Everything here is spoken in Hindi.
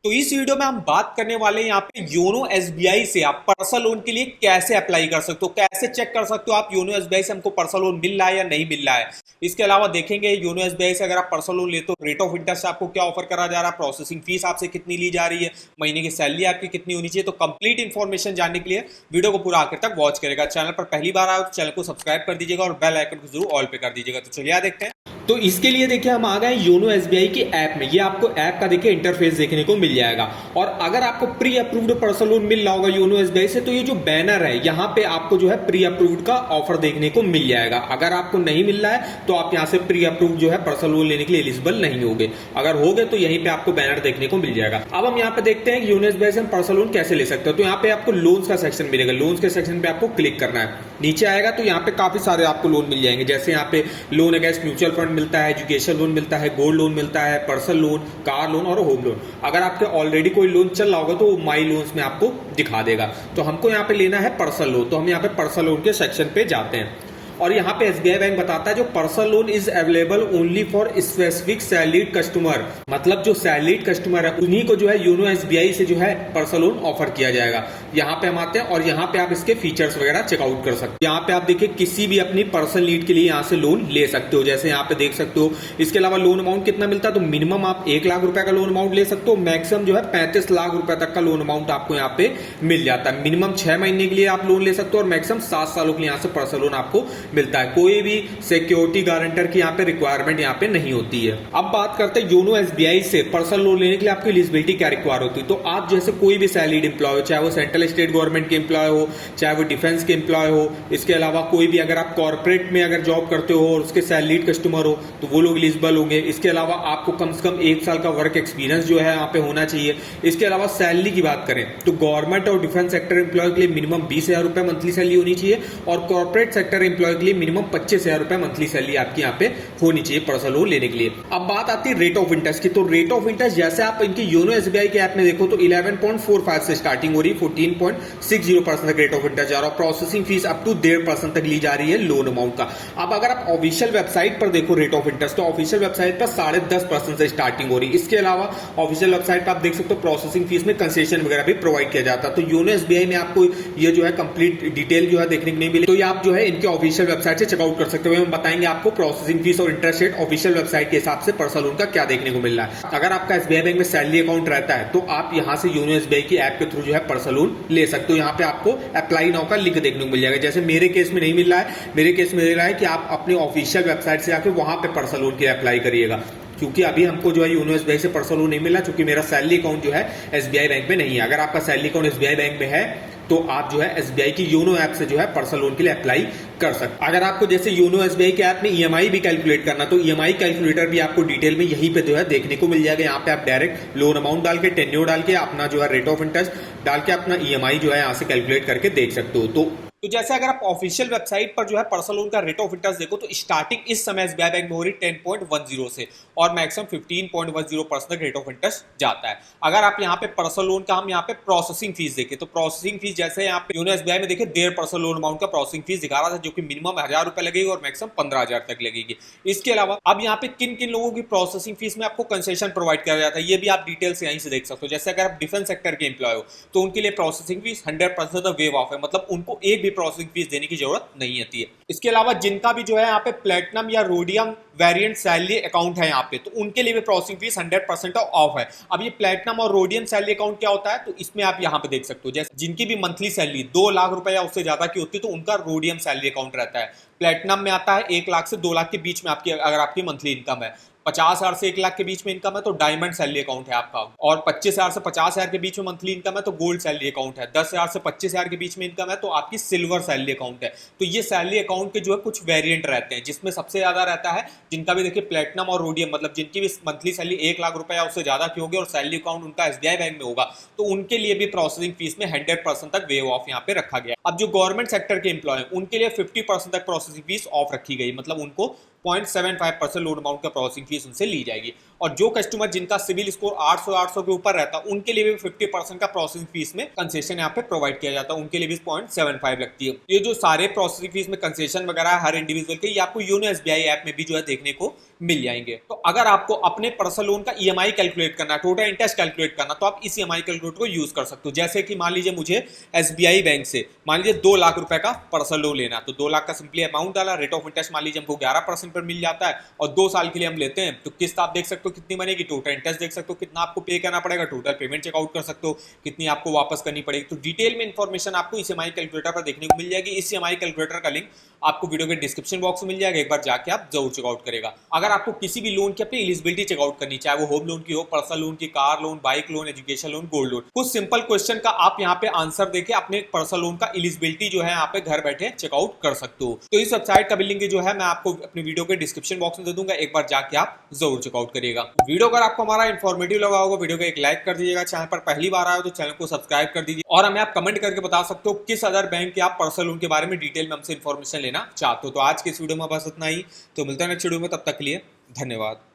तो इस वीडियो में हम बात करने वाले हैं यहाँ पे योनो एसबीआई से आप पर्सनल लोन के लिए कैसे अप्लाई कर सकते हो, कैसे चेक कर सकते हो आप योनो एसबीआई से हमको पर्सनल लोन मिल रहा है या नहीं मिल रहा है। इसके अलावा देखेंगे योनो एसबीआई से अगर आप पर्सनल लोन लेते हो रेट ऑफ इंटरेस्ट आपको क्या ऑफर करा जा रहा है, प्रोसेसिंग फीस आपसे कितनी ली जा रही है, महीने की सैलरी आपकी कितनी होनी चाहिए। तो कंप्लीट इन्फॉर्मेशन जानने के लिए वीडियो को पूरा आखिर तक वॉच करेगा। चैनल पर पहली बार आए तो चैनल को सब्सक्राइब कर दीजिएगा और बेल आइकन को जरूर ऑल पे कर दीजिएगा। तो चलिए देखते हैं। तो इसके लिए देखिए हम आ गए योनो एसबीआई की ऐप में। ये आपको ऐप का देखिए इंटरफेस देखने को मिल जाएगा। और अगर आपको प्री अप्रूव्ड पर्सनल लोन मिल रहा होगा योनो एसबीआई से तो ये जो बैनर है यहाँ पे आपको जो है प्री अप्रूव्ड का ऑफर देखने को मिल जाएगा। अगर आपको नहीं मिल रहा है तो आप यहाँ से प्री अप्रूव्ड जो है पर्सनल लोन लेने के लिए एलिजिबल नहीं होगे। अगर होगे तो यहीं पे आपको बैनर देखने को मिल जाएगा। अब हम यहाँ पे देखते हैं योनो एसबीआई से हम पर्सनल लोन कैसे ले सकते हो। तो यहाँ पे आपको लोन्स का सेक्शन मिलेगा। लोन्स के सेक्शन पे आपको क्लिक करना है। नीचे आएगा तो यहाँ पे काफी सारे आपको लोन मिल जाएंगे। जैसे यहाँ पे लोन अगेंस्ट म्यूचुअल फंड मिलता है, एजुकेशन लोन मिलता है, गोल्ड लोन मिलता है, पर्सनल लोन, कार लोन और होम लोन। अगर आपके ऑलरेडी कोई लोन चल रहा होगा तो माई लोन्स में आपको दिखा देगा। तो हमको यहाँ पे लेना है पर्सनल लोन, तो हम यहाँ पे पर्सनल लोन के सेक्शन पे जाते हैं। और यहाँ पे एसबीआई बैंक बताता है जो personal loan is available only for specific salaried customer, मतलब जो सैलरीड कस्टमर है उन्हीं को जो है योनो एसबीआई से जो है पर्सनल लोन ऑफर किया जाएगा। यहाँ पे हम आते हैं और यहाँ पे आप इसके फीचर्स वगैरह चेकआउट कर सकते हो। यहाँ पे आप देखिए किसी भी अपनी पर्सनल नीड के लिए यहाँ से लोन ले सकते हो। जैसे यहाँ पे देख सकते हो। इसके अलावा लोन अमाउंट कितना मिलता है तो मिनिमम आप 1 लाख रुपए का लोन अमाउंट ले सकते हो। मैक्सिमम जो है 35 लाख रुपए तक का लोन अमाउंट आपको यहाँ पे मिल जाता है। मिनिमम 6 महीने के लिए आप लोन ले सकते हो और मैक्सिमम 7 सालों के लिए यहाँ से पर्सनल लोन आपको मिलता है। कोई भी सिक्योरिटी गारंटर की यहाँ पे रिक्वायरमेंट यहाँ पे नहीं होती है। अब बात करते हैं योनो एसबीआई से पर्सनल लोन लेने के लिए आपकी एलिजिबिलिटी क्या रिक्वायर होती है। तो आप जैसे कोई भी सैलरीड एम्प्लॉय हो, चाहे वो सेंट्रल स्टेट गवर्नमेंट के एम्प्लॉय हो, चाहे वो डिफेंस के एम्प्लॉय हो, इसके अलावा कोई भी अगर आप कॉर्पोरेट में अगर जॉब करते हो और उसके सैलरीड कस्टमर हो तो वो लोग एलिजिबल होंगे। इसके अलावा आपको कम से कम 1 साल का वर्क एक्सपीरियंस जो है यहाँ पे होना चाहिए। इसके अलावा सैलरी की बात करें तो गवर्नमेंट और डिफेंस सेक्टर एम्प्लॉय के लिए मिनिमम 20,000 रुपए मंथली सैलरी होनी चाहिए और कॉर्पोरेट सेक्टर एम्प्लॉय के लिए मिनिमम 25,000 रुपए मंथली सैलरी आपकी यहाँ पे होनी चाहिए पर्सनल लोन लेने के लिए। अब बात आती है रेट ऑफ इंटरेस्ट की। तो रेट ऑफ इंटरेस्ट जैसे आप इनकी योनो एसबीआई के ऐप में देखो तो 11.45 से स्टार्टिंग हो रही है, 14.60% तक रेट ऑफ इंटरेस्ट जा रहा है। प्रोसेसिंग फीस अप टू 1.5% तक ली जा रही है लोन अमाउंट का। अब अगर आप ऑफिशियल वेबसाइट पर देखो रेट ऑफ इंटरेस्ट तो ऑफिशियल वेबसाइट पर 10.5% से स्टार्टिंग हो रही है। इसके अलावा ऑफिशियल वेबसाइट पर आप देख सकते हो प्रोसेसिंग फीस में कंसेशन वगैरह भी प्रोवाइड किया जाता है। तो योनो एसबीआई में आपको ये जो है कंप्लीट डिटेल जो है देखने को नहीं मिली, तो ये आप जो है इनके ऑफिशियल वेबसाइट से चेकआउट कर सकते हो। हम बताएंगे आपको प्रोसेसिंग फीस और इंटरेस्ट रेट ऑफिशियल वेबसाइट के हिसाब से पर्सनल लोन का क्या देखने को मिल रहा है। अगर आपका एसबीआई बैंक में सैलरी अकाउंट रहता है तो आप यहां से योनो एसबीआई की ऐप के थ्रू जो है पर्सनल लोन ले सकते हो। यहाँ पे आपको अप्लाई नाउ का लिंक देखने को मिल जाएगा। जैसे मेरे केस में नहीं मिल रहा है, मेरे केस में मिल रहा है कि आप अपनी ऑफिशियल वेबसाइट से आके वहां पे पर्सनल लोन के लिए अप्लाई करिएगा। क्योंकि अभी हमको जो है योनो एसबीआई से पर्सनल लोन नहीं मिला क्योंकि मेरा सैलरी अकाउंट जो है एसबीआई बैंक में नहीं है। अगर आपका सैलरी अकाउंट एसबीआई बैंक में है तो आप जो है एसबीआई की योनो ऐप से जो है पर्सनल लोन के लिए अप्लाई कर सकते। अगर आपको जैसे योनो एसबीआई के ऐप में ईएमआई भी कैलकुलेट करना तो ईएमआई कैलकुलेटर भी आपको डिटेल में यहीं पे जो है देखने को मिल जाएगा। यहाँ पे आप डायरेक्ट लोन अमाउंट डाल के टेन्योर डाल के अपना जो है रेट ऑफ इंटरेस्ट डाल के अपना ईएमआई जो है यहाँ से कैलकुलेट करके देख सकते हो। तो जैसे अगर आप ऑफिशियल वेबसाइट पर जो है पर्सनल लोन का रेट ऑफ इंटरेस्ट देखो तो स्टार्टिंग इस समय एसबीआई बैंक में हो रही 10.10 से और मैक्सिमम 15.10% तक रेट ऑफ इंटरेस्ट जाता है। अगर आप यहाँ पे पर्सनल लोन का हम यहाँ पे प्रोसेसिंग फीस देखें तो प्रोसेसिंग फीस जैसे यहाँ पे योनो एसबीआई में देखे 1.5% लोन अमाउंट का प्रोसेसिंग फीस दिखा रहा था जो कि मिनिमम 1,000 रुपए लगेगी और मैक्सिमम 15,000 तक लगेगी। इसके अलावा अब यहाँ पे किन किन लोगों की प्रोसेसिंग फीस में आपको कंसेशन प्रोवाइड किया जाता है ये भी आप डिटेल से यहीं से देख सकते हो। जैसे अगर आप डिफेंस सेक्टर के एम्प्लॉय हो तो उनके लिए प्रोसेसिंग फीस 100% वेव ऑफ है, मतलब उनको एक भी प्रोसेसिंग फीस देने की जरूरत नहीं होती है। इसके अलावा जिनका भी जो है यहाँ पे प्लेटिनम या रोडियम वेरिएंट सैलरी अकाउंट है यहाँ पे तो उनके लिए भी प्रोसेसिंग फीस 100% ऑफ है। अब ये प्लेटिनम और रोडियम सैलरी अकाउंट क्या होता है तो इसमें आप यहाँ पे देख सकते हो जैसे जिनकी भी मंथली सैलरी 2 लाख रुपए या उससे ज्यादा की होती है तो उनका रोडियम सैलरी अकाउंट रहता है। प्लेटिनम में आता है 1 लाख से 2 लाख के बीच में आपकी अगर आपकी मंथली इनकम है, 50,000 से 1 लाख के बीच में इनकम है तो डायमंड सैलरी अकाउंट है आपका, और 25,000 से 50,000 के बीच में मंथली इनकम है तो गोल्ड सैलरी अकाउंट है, 10,000 से 25,000 के बीच में इनकम है तो आपकी सिल्वर सैलरी अकाउंट है। तो ये सैलरी अकाउंट के जो है कुछ वेरिएंट रहते हैं जिसमें सबसे ज्यादा रहता है जिनका भी देखिए प्लेटिनम और रोडियम, मतलब जिनकी भी मंथली सैलरी 1 लाख रुपए या उससे ज्यादा की होगी और सैलरी अकाउंट उनका एसबीआई बैंक में होगा तो उनके लिए भी प्रोसेसिंग फीस में 100% तक वेव ऑफ यहाँ पे रखा गया। अब जो गवर्नमेंट सेक्टर के एम्प्लॉय है उनके लिए 50% तक प्रोसेसिंग फीस ऑफ रखी गई, मतलब उनको 0.75% लोन अमाउंट का प्रोसेसिंग फीस उनसे ली जाएगी। और जो कस्टमर जिनका सिविल स्कोर 800 के ऊपर रहता है उनके लिए भी 50% का प्रोसेसिंग फीस में कंसेशन यहाँ पे प्रोवाइड किया जाता है, उनके लिए भी 0.75 लगती है। ये जो सारे प्रोसेसिंग फीस में कंसेशन वगैरह है हर इंडिविजुअल के, ये आपको योनो एसबीआई ऐप में भी जो है देखने को मिल जाएंगे। तो अगर आपको अपने पर्सनल लोन का ईएमआई कैलकुलेट करना, टोटल इंटरेस्ट कैलकुलेट करना, तो आप इस ईएमआई कैलकुलेटर को यूज कर सकते हो। जैसे कि मान लीजिए मुझे एसबीआई बैंक से मान लीजिए 2 लाख रुपए का पर्सनल लोन लेना, तो 2 लाख का सिंपली अमाउंट डाला, रेट ऑफ इंटरेस्ट मान लीजिए हमको 11% पर मिल जाता है और 2 साल के लिए हम लेते हैं, तो किस्त आप देख सकते हो कितनी बनेगी, टोटल इंटरेस्ट देख सकते हो कितना आपको पे करना पड़ेगा, टोटल पेमेंट चेकआउट कर सकते हो कितनी आपको वापस करनी पड़ेगी। तो डिटेल में इंफॉर्मेशन आपको इस ईएमआई कैलकुलेटर पर देखने को मिल जाएगी। इस ईएमआई कैलकुलेटर का लिंक आपको वीडियो के डिस्क्रिप्शन बॉक्स में मिल जाएगा, एक बार जाके आप जरूर चेकआउट करेगा। अगर आपको किसी भी लोन की अपनी एलिजिबिलिटी चेकआउट करनी, चाहे वो होम लोन की हो, पर्सनल लोन की, car loan, bike loan, education loan, gold loan, कुछ सिंपल क्वेश्चन का आप यहाँ पे आंसर देके अपने पर्सनल लोन का एलिजिबिलिटी जो है यहाँ पे घर बैठे चेकआउट कर सकते हो। तो इस वेबसाइट का भी लिंक जो है मैं आपको अपनी वीडियो के डिस्क्रिप्शन बॉक्स में दे दूंगा, एक बार जाके आप जरूर चेकआउट करिएगा। वीडियो अगर आपको हमारा इन्फॉर्मेटिव लगा होगा, वीडियो को एक लाइक कर दीजिएगा, चैनल पर पहली बार आए हो तो चैनल को सब्सक्राइब कर दीजिए और हमें आप कमेंट करके बता सकते हो किस अदर बैंक के आप पर्सनल लोन के बारे में डिटेल में हमसे इन्फॉर्मेशन लेना चाहते हो। तो आज के इस वीडियो में बस इतना ही, तो मिलता है नेक्स्ट वीडियो में, तब तक के लिए धन्यवाद।